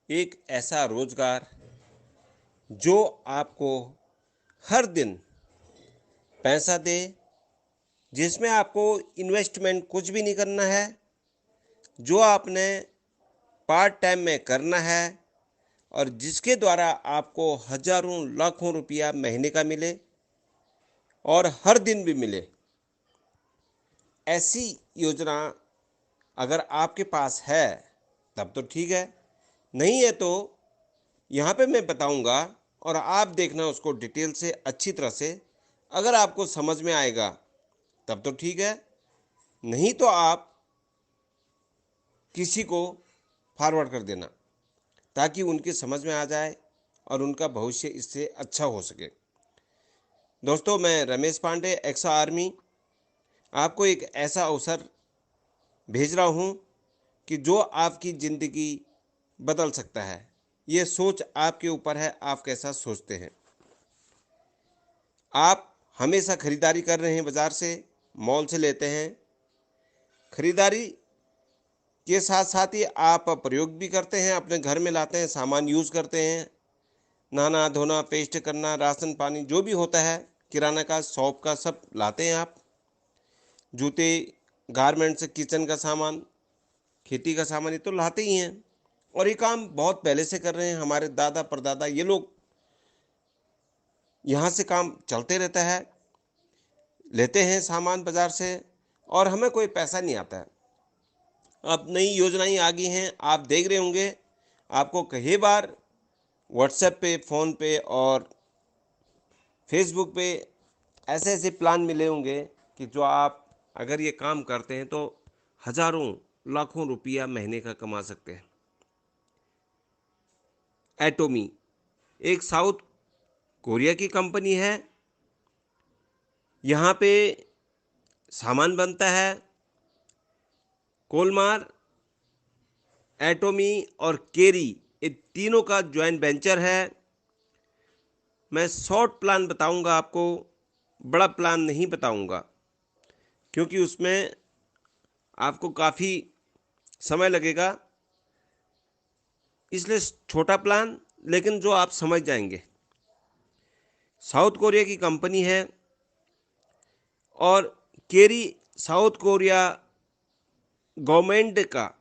एक ऐसा रोजगार जो आपको हर दिन पैसा दे, जिसमें आपको इन्वेस्टमेंट कुछ भी नहीं करना है, जो आपने पार्ट टाइम में करना है और जिसके द्वारा आपको हजारों लाखों रुपया महीने का मिले और हर दिन भी मिले। ऐसी योजना अगर आपके पास है तब तो ठीक है, नहीं है तो यहाँ पे मैं बताऊँगा और आप देखना उसको डिटेल से अच्छी तरह से। अगर आपको समझ में आएगा तब तो ठीक है, नहीं तो आप किसी को फॉरवर्ड कर देना ताकि उनकी समझ में आ जाए और उनका भविष्य इससे अच्छा हो सके। दोस्तों, मैं रमेश पांडे, एक्स आर्मी, आपको एक ऐसा अवसर भेज रहा हूँ कि जो आपकी ज़िंदगी बदल सकता है। ये सोच आपके ऊपर है, आप कैसा सोचते हैं। आप हमेशा खरीदारी कर रहे हैं, बाज़ार से, मॉल से लेते हैं। खरीदारी के साथ साथ ही आप प्रयोग भी करते हैं, अपने घर में लाते हैं, सामान यूज़ करते हैं। नहाना धोना, पेस्ट करना, राशन पानी जो भी होता है, किराना का, शॉप का, सब लाते हैं आप। जूते, गारमेंट्स, किचन का सामान, खेती का सामान, ये तो लाते ही हैं। और ये काम बहुत पहले से कर रहे हैं हमारे दादा परदादा, ये लोग यहाँ से काम चलते रहता है, लेते हैं सामान बाज़ार से और हमें कोई पैसा नहीं आता है। अब नई योजनाएं आ गई हैं, आप देख रहे होंगे, आपको कई बार व्हाट्सएप पे, फ़ोन पे और फेसबुक पे ऐसे ऐसे प्लान मिले होंगे कि जो आप अगर ये काम करते हैं तो हजारों लाखों रुपया महीने का कमा सकते हैं। एटोमी एक साउथ कोरिया की कंपनी है। यहाँ पे सामान बनता है। कोलमार, एटोमी और केरी, ये तीनों का जॉइंट वेंचर है। मैं शॉर्ट प्लान बताऊंगा आपको, बड़ा प्लान नहीं बताऊंगा क्योंकि उसमें आपको काफ़ी समय लगेगा, इसलिए छोटा प्लान, लेकिन जो आप समझ जाएंगे। साउथ कोरिया की कंपनी है और केरी साउथ कोरिया गवर्नमेंट का,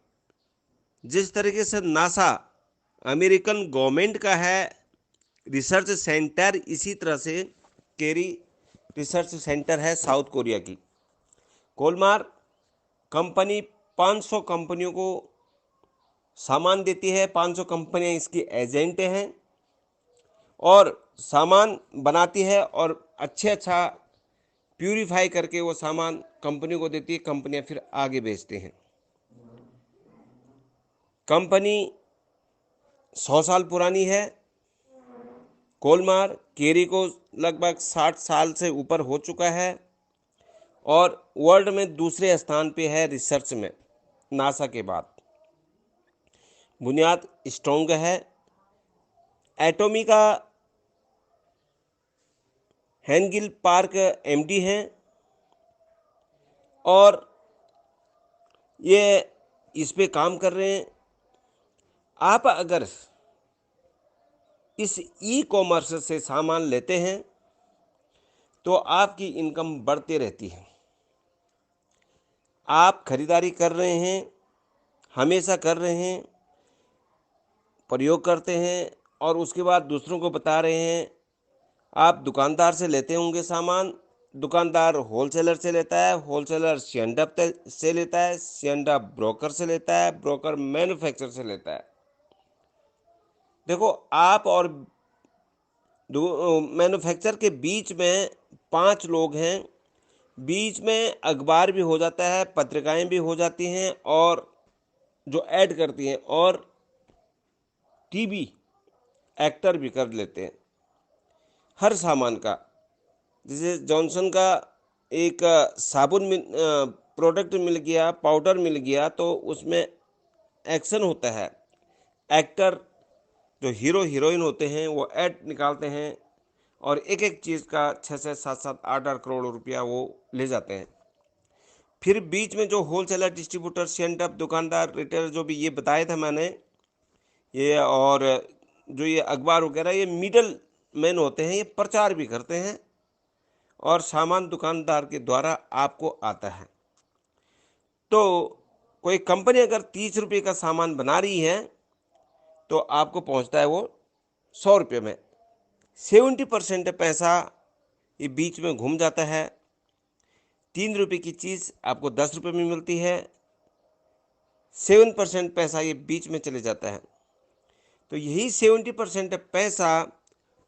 जिस तरीके से नासा अमेरिकन गवर्नमेंट का है रिसर्च सेंटर, इसी तरह से केरी रिसर्च सेंटर है साउथ कोरिया की। कोलमार कंपनी 500 कंपनियों को सामान देती है, 500 कंपनियां इसकी एजेंट हैं और सामान बनाती है और अच्छा प्यूरिफाई करके वो सामान कंपनी को देती है, कंपनियां फिर आगे बेचते हैं। कंपनी 100 साल पुरानी है। कोलमार केरी को लगभग 60 साल से ऊपर हो चुका है और वर्ल्ड में दूसरे स्थान पे है रिसर्च में, नासा के बाद। बुनियाद स्ट्रॉन्ग है। एटोमी का हैंगिल पार्क एमडी हैं और ये इस पे काम कर रहे हैं। आप अगर इस ई कॉमर्स से सामान लेते हैं तो आपकी इनकम बढ़ती रहती है। आप खरीदारी कर रहे हैं, हमेशा कर रहे हैं, प्रयोग करते हैं और उसके बाद दूसरों को बता रहे हैं। आप दुकानदार से लेते होंगे सामान, दुकानदार होलसेलर से लेता है, होलसेलर सीएनडअप से लेता है, सीएनडअप ब्रोकर से लेता है, ब्रोकर मैन्युफैक्चरर से लेता है। देखो, आप और मैन्युफैक्चर के बीच में 5 लोग हैं, बीच में अखबार भी हो जाता है, पत्रिकाएं भी हो जाती हैं और जो ऐड करती हैं, और टीवी एक्टर भी कर लेते हैं हर सामान का। जैसे जॉनसन का एक साबुन प्रोडक्ट मिल गया, पाउडर मिल गया, तो उसमें एक्शन होता है। एक्टर जो हीरो हीरोइन होते हैं वो ऐड निकालते हैं और एक एक चीज़ का 6 7 7 8 करोड़ रुपया वो ले जाते हैं। फिर बीच में जो होलसेलर, डिस्ट्रीब्यूटर, सेंटअप, दुकानदार, रिटेलर, जो भी ये बताया था मैंने, ये और जो ये अखबार वगैरह, ये मिडल मैन होते हैं, ये प्रचार भी करते हैं और सामान दुकानदार के द्वारा आपको आता है। तो कोई कंपनी अगर 30 रुपये का सामान बना रही है तो आपको पहुंचता है वो 100 रुपये में। 70% पैसा ये बीच में घूम जाता है। 3 रुपये की चीज़ आपको 10 रुपये में मिलती है। 7% पैसा ये बीच में चले जाता है। तो यही 70% पैसा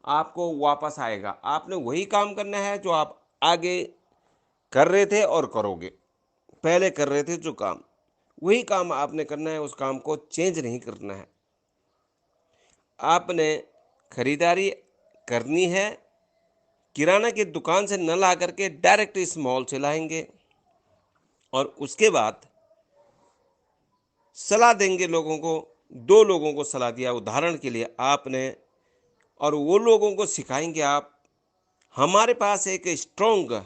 आपको वापस आएगा। आपने वही काम करना है जो आप आगे कर रहे थे और करोगे। पहले कर रहे थे जो काम, वही काम आपने करना है, उस काम को चेंज नहीं करना है। आपने खरीदारी करनी है, किराना की दुकान से न ला करके डायरेक्ट इस मॉल से लाएंगे और उसके बाद सलाह देंगे लोगों को। 2 लोगों को सलाह दिया उदाहरण के लिए आपने, और वो लोगों को सिखाएंगे आप। हमारे पास एक स्ट्रॉन्ग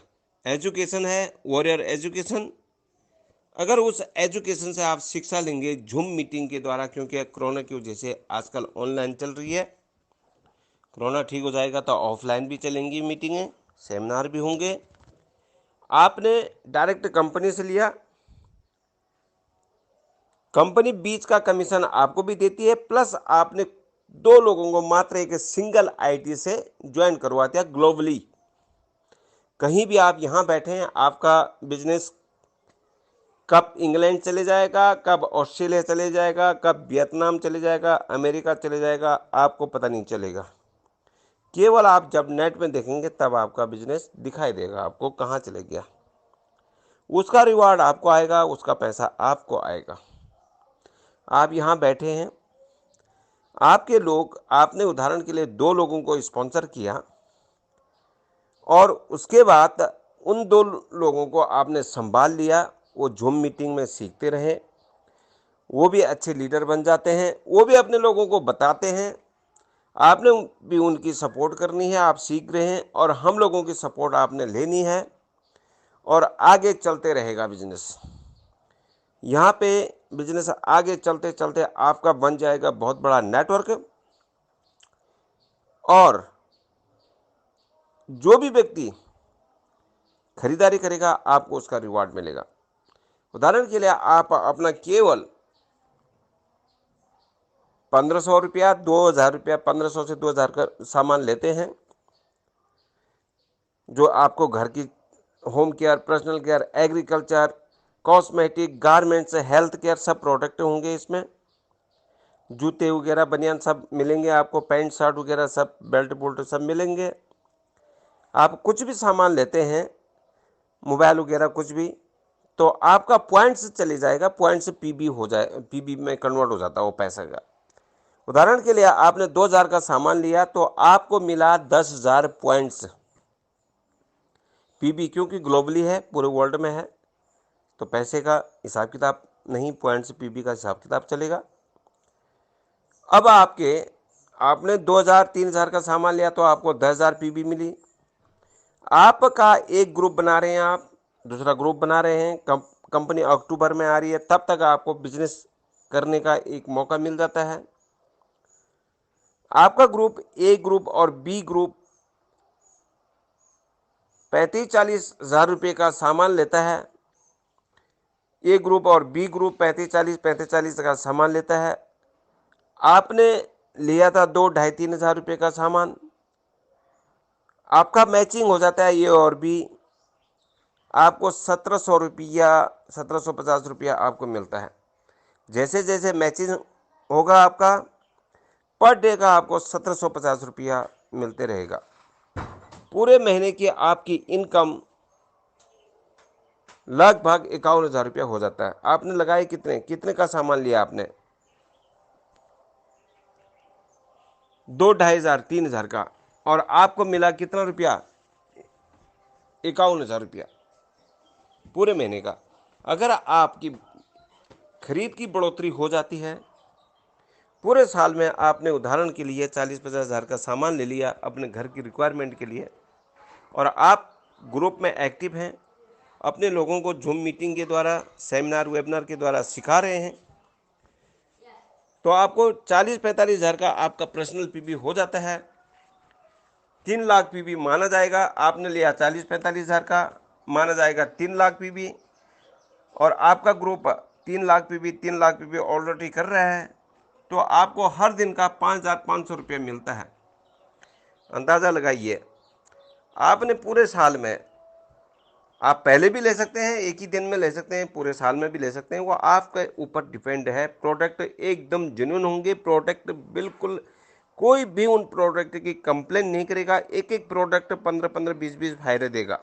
एजुकेशन है, वॉरियर एजुकेशन। अगर उस एजुकेशन से आप शिक्षा लेंगे जूम मीटिंग के द्वारा, क्योंकि कोरोना की वजह से आजकल ऑनलाइन चल रही है, कोरोना ठीक हो जाएगा तो ऑफलाइन भी चलेंगी मीटिंगें, सेमिनार भी होंगे। आपने डायरेक्ट कंपनी से लिया, कंपनी बीच का कमीशन आपको भी देती है, प्लस आपने 2 लोगों को मात्र एक सिंगल आईटी से ज्वाइन करवा दिया ग्लोबली। कहीं भी आप यहाँ बैठे हैं, आपका बिजनेस कब इंग्लैंड चले जाएगा, कब ऑस्ट्रेलिया चले जाएगा, कब वियतनाम चले जाएगा, अमेरिका चले जाएगा, आपको पता नहीं चलेगा। केवल आप जब नेट में देखेंगे तब आपका बिजनेस दिखाई देगा आपको कहाँ चले गया। उसका रिवार्ड आपको आएगा, उसका पैसा आपको आएगा। आप यहाँ बैठे हैं, आपके लोग, आपने उदाहरण के लिए 2 लोगों को स्पॉन्सर किया और उसके बाद उन 2 लोगों को आपने संभाल लिया। वो जूम मीटिंग में सीखते रहे, वो भी अच्छे लीडर बन जाते हैं, वो भी अपने लोगों को बताते हैं। आपने भी उनकी सपोर्ट करनी है, आप सीख रहे हैं और हम लोगों की सपोर्ट आपने लेनी है और आगे चलते रहेगा बिजनेस। यहाँ पे बिजनेस आगे चलते चलते आपका बन जाएगा बहुत बड़ा नेटवर्क, और जो भी व्यक्ति खरीदारी करेगा आपको उसका रिवार्ड मिलेगा। उदाहरण के लिए आप अपना केवल 1500 रुपया, 2000 रुपया, 1500 से 2000 का सामान लेते हैं, जो आपको घर की home care, personal care, agriculture, cosmetic, garments, health care सब प्रोडक्ट होंगे इसमें। जूते वगैरह, बनियान सब मिलेंगे आपको, पैंट शर्ट वगैरह सब, बेल्ट बोल्ट सब मिलेंगे। आप कुछ भी सामान लेते हैं, मोबाइल वगैरह कुछ भी, तो आपका पॉइंट्स चले जाएगा, पॉइंट्स पीबी हो जाए, पीबी में कन्वर्ट हो जाता है वो पैसा का। उदाहरण के लिए आपने 2000 का सामान लिया तो आपको मिला 10,000 पॉइंट्स पीबी, क्योंकि ग्लोबली है, पूरे वर्ल्ड में है, तो पैसे का हिसाब किताब नहीं, पॉइंट्स पीबी का हिसाब किताब चलेगा। अब आपने 2000 3000 का सामान लिया तो आपको 10,000 पीबी मिली। आपका एक ग्रुप बना रहे हैं, आप दूसरा ग्रुप बना रहे हैं, कंपनी अक्टूबर में आ रही है, तब तक आपको बिजनेस करने का एक मौका मिल जाता है। आपका ग्रुप, ए ग्रुप और बी ग्रुप 35-40 हज़ार रुपये का सामान लेता है। ए ग्रुप और बी ग्रुप 35-40 का सामान लेता है। आपने लिया था 2-2.5-3 हज़ार रुपये का सामान, आपका मैचिंग हो जाता है ए और बी, आपको 1700 रुपया, 1750 रुपया आपको मिलता है। जैसे जैसे मैचिंग होगा आपका, पर डे का आपको 1750 रुपया मिलते रहेगा। पूरे महीने की आपकी इनकम लगभग 51,000 रुपया हो जाता है। आपने लगाए कितने कितने का सामान लिया आपने? 2-2.5 हज़ार, 3,000 का, और आपको मिला कितना रुपया? 51,000 रुपया पूरे महीने का। अगर आपकी खरीद की बढ़ोतरी हो जाती है, पूरे साल में आपने उदाहरण के लिए 40-50 हज़ार का सामान ले लिया अपने घर की रिक्वायरमेंट के लिए, और आप ग्रुप में एक्टिव हैं, अपने लोगों को जूम मीटिंग के द्वारा, सेमिनार वेबिनार के द्वारा सिखा रहे हैं, तो आपको 40-45 हज़ार का आपका पर्सनल पीवी हो जाता है। 3 लाख पीवी माना जाएगा। आपने लिया 40-45 हज़ार का, माना जाएगा 3 लाख पीवी। और आपका ग्रुप 3 लाख पीवी ऑलरेडी कर रहा है, तो आपको हर दिन का 5,500 रुपये मिलता है। अंदाज़ा लगाइए, आपने पूरे साल में, आप पहले भी ले सकते हैं, एक ही दिन में ले सकते हैं, पूरे साल में भी ले सकते हैं, वो आपके ऊपर डिपेंड है। प्रोडक्ट एकदम जेन्युइन होंगे, प्रोडक्ट बिल्कुल कोई भी उन प्रोडक्ट की कंप्लेन नहीं करेगा। एक एक प्रोडक्ट 15-15, 20-20 फायदे देगा।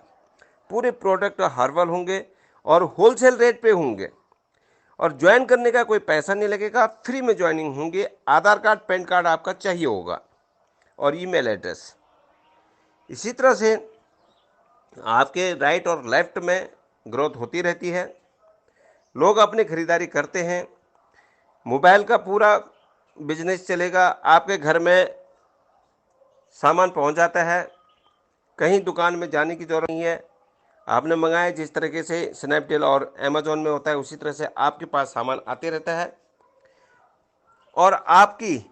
पूरे प्रोडक्ट हर्बल होंगे और होलसेल रेट पे होंगे। और ज्वाइन करने का कोई पैसा नहीं लगेगा, फ्री में ज्वाइनिंग होंगे। आधार कार्ड, पैन कार्ड आपका चाहिए होगा और ईमेल एड्रेस। इसी तरह से आपके राइट और लेफ्ट में ग्रोथ होती रहती है। लोग अपनी खरीदारी करते हैं, मोबाइल का पूरा बिजनेस चलेगा। आपके घर में सामान पहुंच जाता है, कहीं दुकान में जाने की ज़रूरत नहीं है। आपने मंगाया, जिस तरीके से स्नैपडील और अमेजोन में होता है उसी तरह से आपके पास सामान आते रहता है। और आपकी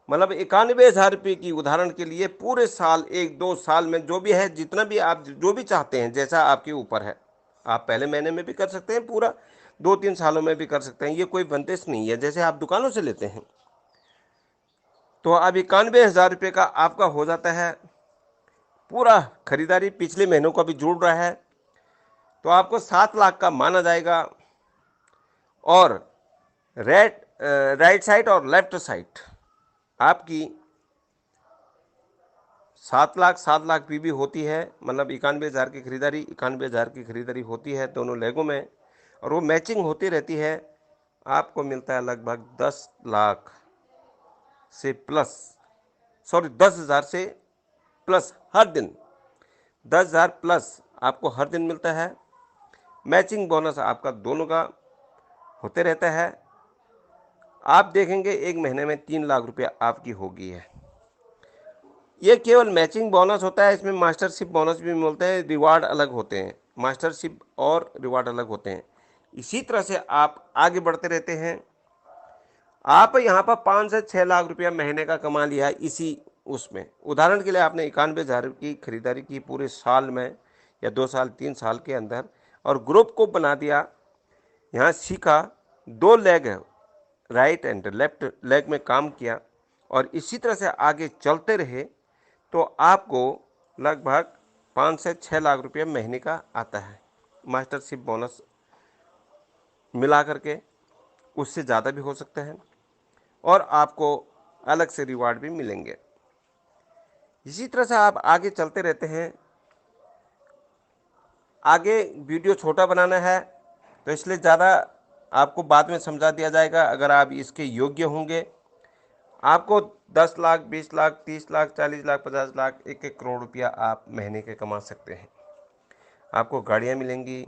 मतलब 91,000 रुपये की, उदाहरण के लिए, पूरे साल, 1-2 साल में जो भी है, जितना भी आप जो भी चाहते हैं, जैसा आपके ऊपर है। आप पहले महीने में भी कर सकते हैं, पूरा 2-3 सालों में भी कर सकते हैं, ये कोई बंदिश नहीं है, जैसे आप दुकानों से लेते हैं। तो अब 91,000 रुपये का आपका हो जाता है। पूरा खरीदारी पिछले महीनों का भी जुड़ रहा है, तो आपको 7 लाख का माना जाएगा। और राइट साइड और लेफ्ट साइड आपकी 7 लाख पीवी होती है। मतलब 91,000 की खरीदारी, 91,000 की खरीदारी होती है दोनों लेगों में, और वो मैचिंग होती रहती है। आपको मिलता है लगभग 10 लाख से प्लस, 10,000 से प्लस हर दिन, 10,000 प्लस आपको हर दिन मिलता है। मैचिंग बोनस आपका दोनों का होते रहता है। आप देखेंगे एक महीने में 3 लाख रुपया आपकी होगी है। ये केवल मैचिंग बोनस होता है, इसमें मास्टरशिप बोनस भी मिलते हैं, रिवार्ड अलग होते हैं। मास्टरशिप और रिवार्ड अलग होते हैं। इसी तरह से आप आगे बढ़ते रहते हैं। आप यहाँ पर 5 से 6 लाख रुपया महीने का कमा लिया इसी उसमें। उदाहरण के लिए आपने 91,000 की खरीदारी की पूरे साल में, या 2 साल 3 साल के अंदर, और ग्रुप को बना दिया। यहाँ सीखा, 2 लेग है, राइट एंड लेफ्ट लेग में काम किया, और इसी तरह से आगे चलते रहे, तो आपको लगभग 5 से 6 लाख रुपये महीने का आता है। मास्टरशिप बोनस मिला करके उससे ज़्यादा भी हो सकता है, और आपको अलग से रिवार्ड भी मिलेंगे। इसी तरह से आप आगे चलते रहते हैं। आगे वीडियो छोटा बनाना है, तो इसलिए ज़्यादा आपको बाद में समझा दिया जाएगा। अगर आप इसके योग्य होंगे, आपको 10 लाख, 20 लाख, 30 लाख, 40 लाख, 50 लाख, 1-1 करोड़ रुपया आप महीने के कमा सकते हैं। आपको गाड़ियाँ मिलेंगी,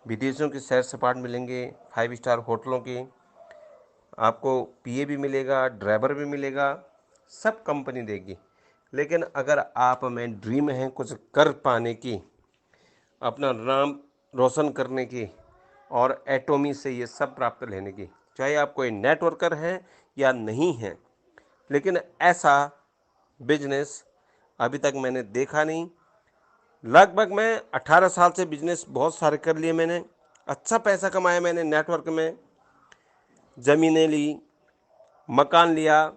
विदेशों की सैर सपाट मिलेंगे, 5 स्टार होटलों की, आपको पीए भी मिलेगा, ड्राइवर भी मिलेगा, सब कंपनी देगी। लेकिन अगर आप में ड्रीम है कुछ कर पाने की, अपना नाम रोशन करने की, और एटोमी से ये सब प्राप्त लेने की, चाहे आप कोई नेटवर्कर हैं या नहीं हैं, लेकिन ऐसा बिजनेस अभी तक मैंने देखा नहीं। लगभग मैं 18 साल से बिजनेस बहुत सारे कर लिए मैंने, अच्छा पैसा कमाया मैंने नेटवर्क में, ज़मीनें ली, मकान लिया,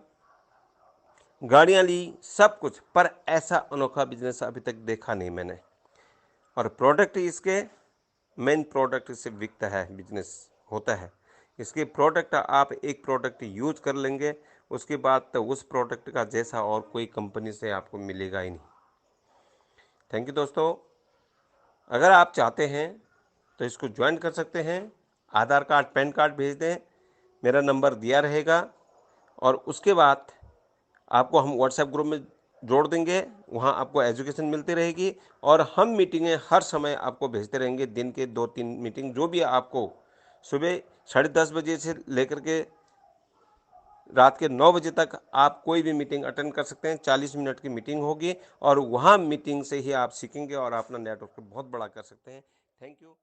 गाड़ियाँ ली, सब कुछ, पर ऐसा अनोखा बिजनेस अभी तक देखा नहीं मैंने। और प्रोडक्ट इसके मेन प्रोडक्ट इससे बिकता है, बिजनेस होता है। इसके प्रोडक्ट आप एक प्रोडक्ट यूज कर लेंगे, उसके बाद तो उस प्रोडक्ट का जैसा और कोई कंपनी से आपको मिलेगा ही नहीं। थैंक यू दोस्तों। अगर आप चाहते हैं तो इसको ज्वाइन कर सकते हैं। आधार कार्ड, पैन कार्ड भेज दें, मेरा नंबर दिया रहेगा, और उसके बाद आपको हम व्हाट्सएप ग्रुप में जोड़ देंगे। वहाँ आपको एजुकेशन मिलती रहेगी, और हम मीटिंगें हर समय आपको भेजते रहेंगे। दिन के 2-3 मीटिंग, जो भी आपको सुबह 10:30 बजे से लेकर के रात के 9 बजे तक आप कोई भी मीटिंग अटेंड कर सकते हैं। 40 मिनट की मीटिंग होगी, और वहाँ मीटिंग से ही आप सीखेंगे और अपना नेटवर्क बहुत बड़ा कर सकते हैं। Thank you.